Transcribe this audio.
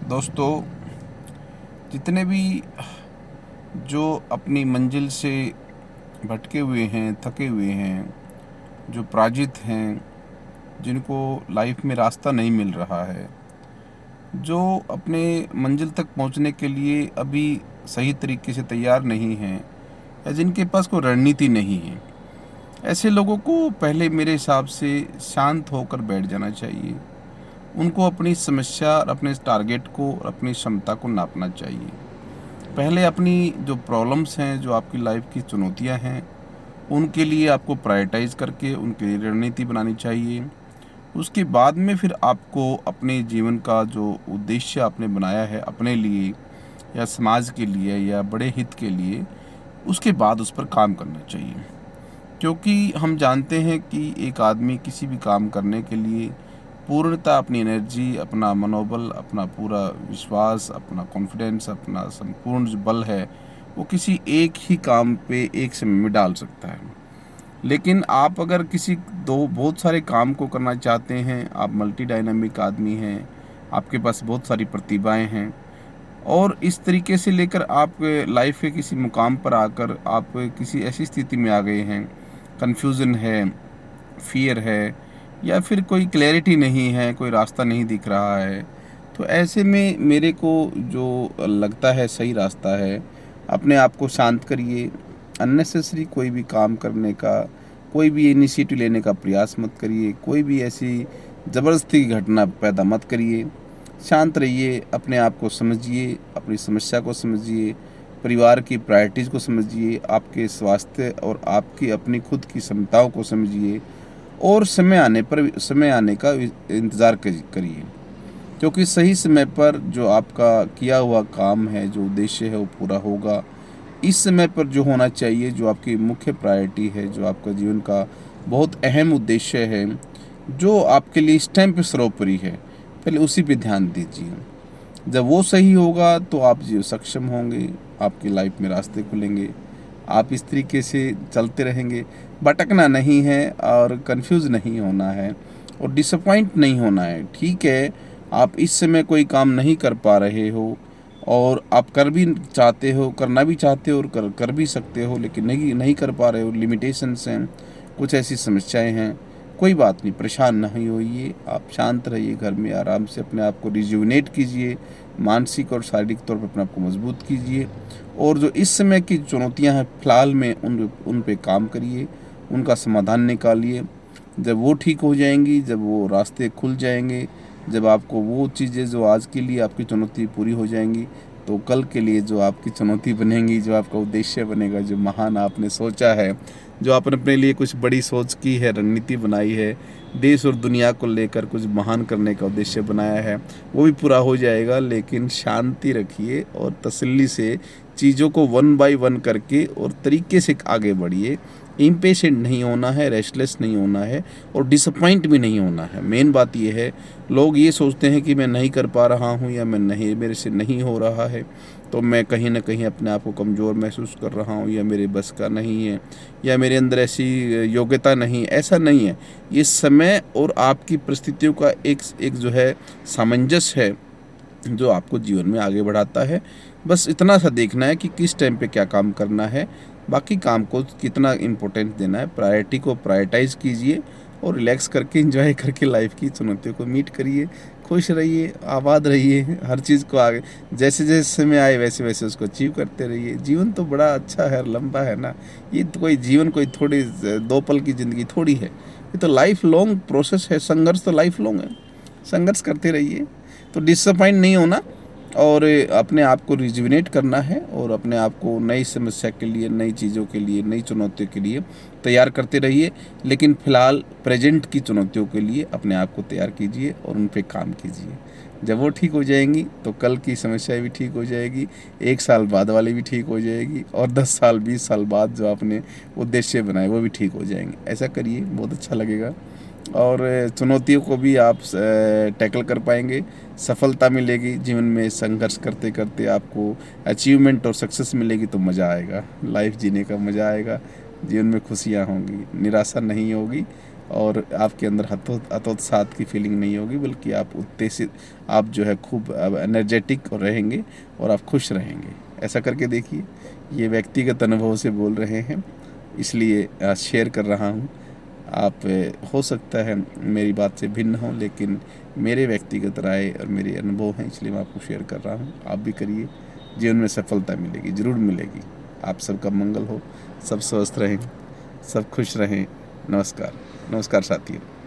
दोस्तों, जितने भी जो अपनी मंजिल से भटके हुए हैं, थके हुए हैं, जो पराजित हैं, जिनको लाइफ में रास्ता नहीं मिल रहा है, जो अपने मंजिल तक पहुंचने के लिए अभी सही तरीके से तैयार नहीं हैं या जिनके पास कोई रणनीति नहीं है, ऐसे लोगों को पहले मेरे हिसाब से शांत होकर बैठ जाना चाहिए। उनको अपनी समस्या और अपने टारगेट को और अपनी क्षमता को नापना चाहिए। पहले अपनी जो प्रॉब्लम्स हैं, जो आपकी लाइफ की चुनौतियां हैं, उनके लिए आपको प्रायोरिटाइज करके उनके लिए रणनीति बनानी चाहिए। उसके बाद में फिर आपको अपने जीवन का जो उद्देश्य आपने बनाया है अपने लिए या समाज के लिए या बड़े हित के लिए, उसके बाद उस पर काम करना चाहिए। क्योंकि हम जानते हैं कि एक आदमी किसी भी काम करने के लिए पूर्णतः अपनी एनर्जी, अपना मनोबल, अपना पूरा विश्वास, अपना कॉन्फिडेंस, अपना संपूर्ण जो बल है, वो किसी एक ही काम पे एक समय में डाल सकता है। लेकिन आप अगर किसी दो बहुत सारे काम को करना चाहते हैं, आप मल्टी डायनामिक आदमी हैं, आपके पास बहुत सारी प्रतिभाएं हैं और इस तरीके से लेकर आप लाइफ के किसी मुकाम पर आकर आप किसी ऐसी स्थिति में आ गए हैं, कन्फ्यूज़न है, फ़ियर है या फिर कोई क्लैरिटी नहीं है, कोई रास्ता नहीं दिख रहा है, तो ऐसे में मेरे को जो लगता है सही रास्ता है, अपने आप को शांत करिए। अननेसेसरी कोई भी काम करने का, कोई भी इनिशिएटिव लेने का प्रयास मत करिए, कोई भी ऐसी ज़बरदस्ती की घटना पैदा मत करिए। शांत रहिए, अपने आप को समझिए, अपनी समस्या को समझिए, परिवार की प्रायोरिटीज़ को समझिए, आपके स्वास्थ्य और आपकी अपनी खुद की क्षमताओं को समझिए और समय आने का इंतज़ार करिए। क्योंकि सही समय पर जो आपका किया हुआ काम है, जो उद्देश्य है, वो पूरा होगा। इस समय पर जो होना चाहिए, जो आपकी मुख्य प्रायोरिटी है, जो आपका जीवन का बहुत अहम उद्देश्य है, जो आपके लिए इस टाइम पे सर्वोपरि है, पहले उसी पे ध्यान दीजिए। जब वो सही होगा तो आप जो सक्षम होंगे, आपकी लाइफ में रास्ते खुलेंगे। आप इस तरीके से चलते रहेंगे, भटकना नहीं है और कंफ्यूज नहीं होना है और डिसअपॉइंट नहीं होना है। ठीक है, आप इस समय कोई काम नहीं कर पा रहे हो और आप कर भी चाहते हो, करना भी चाहते हो और कर भी सकते हो, लेकिन नहीं नहीं कर पा रहे हो, लिमिटेशंस हैं, कुछ ऐसी समस्याएं हैं। कोई बात नहीं, परेशान नहीं होइए, आप शांत रहिए, घर में आराम से अपने आप को रिजुविनेट कीजिए, मानसिक और शारीरिक तौर पर अपने आप को मजबूत कीजिए और जो इस समय की चुनौतियां हैं फ़िलहाल में उन पे काम करिए, उनका समाधान निकालिए। जब वो ठीक हो जाएंगी, जब वो रास्ते खुल जाएंगे, जब आपको वो चीज़ें जो आज के लिए आपकी चुनौती पूरी हो जाएंगी, तो कल के लिए जो आपकी चुनौती बनेंगी, जो आपका उद्देश्य बनेगा, जो महान आपने सोचा है, जो आपने अपने लिए कुछ बड़ी सोच की है, रणनीति बनाई है, देश और दुनिया को लेकर कुछ महान करने का उद्देश्य बनाया है, वो भी पूरा हो जाएगा। लेकिन शांति रखिए और तसल्ली से चीज़ों को वन बाय वन करके और तरीके से आगे बढ़िए। इम्पेशेंट नहीं होना है, रेस्टलेस नहीं होना है और डिसअपॉइंट भी नहीं होना है। मेन बात ये है, लोग ये सोचते हैं कि मैं नहीं कर पा रहा हूँ या मैं नहीं, मेरे से नहीं हो रहा है, तो मैं कहीं ना कहीं अपने आप को कमज़ोर महसूस कर रहा हूँ या मेरे बस का नहीं है या मेरे अंदर ऐसी योग्यता नहीं। ऐसा नहीं है, ये समय और आपकी परिस्थितियों का एक जो है सामंजस्य है, जो आपको जीवन में आगे बढ़ाता है। बस इतना सा देखना है कि किस टाइम पे क्या काम करना है, बाकी काम को कितना इम्पोर्टेंस देना है। प्रायोरिटी को प्रायोरिटाइज़ कीजिए और रिलैक्स करके एंजॉय करके लाइफ की चुनौतियों को मीट करिए। खुश रहिए, आबाद रहिए, हर चीज़ को आगे जैसे जैसे समय आए वैसे वैसे उसको अचीव करते रहिए। जीवन तो बड़ा अच्छा है, लंबा है ना। ये तो कोई जीवन कोई थोड़ी 2 पल की ज़िंदगी थोड़ी है, ये तो लाइफ लॉन्ग प्रोसेस है। संघर्ष तो लाइफ लॉन्ग है, संघर्ष करते रहिए। तो डिसअपॉइंट नहीं होना और अपने आप को रिजुविनेट करना है और अपने आप को नई समस्या के लिए, नई चीज़ों के लिए, नई चुनौतियों के लिए तैयार करते रहिए। लेकिन फ़िलहाल प्रेजेंट की चुनौतियों के लिए अपने आप को तैयार कीजिए और उन पे काम कीजिए। जब वो ठीक हो जाएंगी तो कल की समस्या भी ठीक हो जाएगी, 1 साल बाद वाली भी ठीक हो जाएगी और 10 साल 20 साल बाद जो आपने उद्देश्य बनाए वो भी ठीक हो जाएंगे। ऐसा करिए, बहुत अच्छा लगेगा और चुनौतियों को भी आप टैकल कर पाएंगे। सफलता मिलेगी जीवन में, संघर्ष करते करते आपको अचीवमेंट और सक्सेस मिलेगी तो मज़ा आएगा, लाइफ जीने का मज़ा आएगा, जीवन में खुशियाँ होंगी, निराशा नहीं होगी और आपके अंदर हतोत्साह की फीलिंग नहीं होगी, बल्कि आप उत्तेजित, आप जो है खूब एनर्जेटिक रहेंगे और आप खुश रहेंगे। ऐसा करके देखिए। ये व्यक्तिगत अनुभव से बोल रहे हैं, इसलिए शेयर कर रहा हूँ। आप हो सकता है मेरी बात से भिन्न हो, लेकिन मेरे व्यक्तिगत राय और मेरे अनुभव हैं, इसलिए मैं आपको शेयर कर रहा हूँ। आप भी करिए, जीवन में सफलता मिलेगी, ज़रूर मिलेगी। आप सबका मंगल हो, सब स्वस्थ रहें, सब खुश रहें। नमस्कार। नमस्कार साथियों।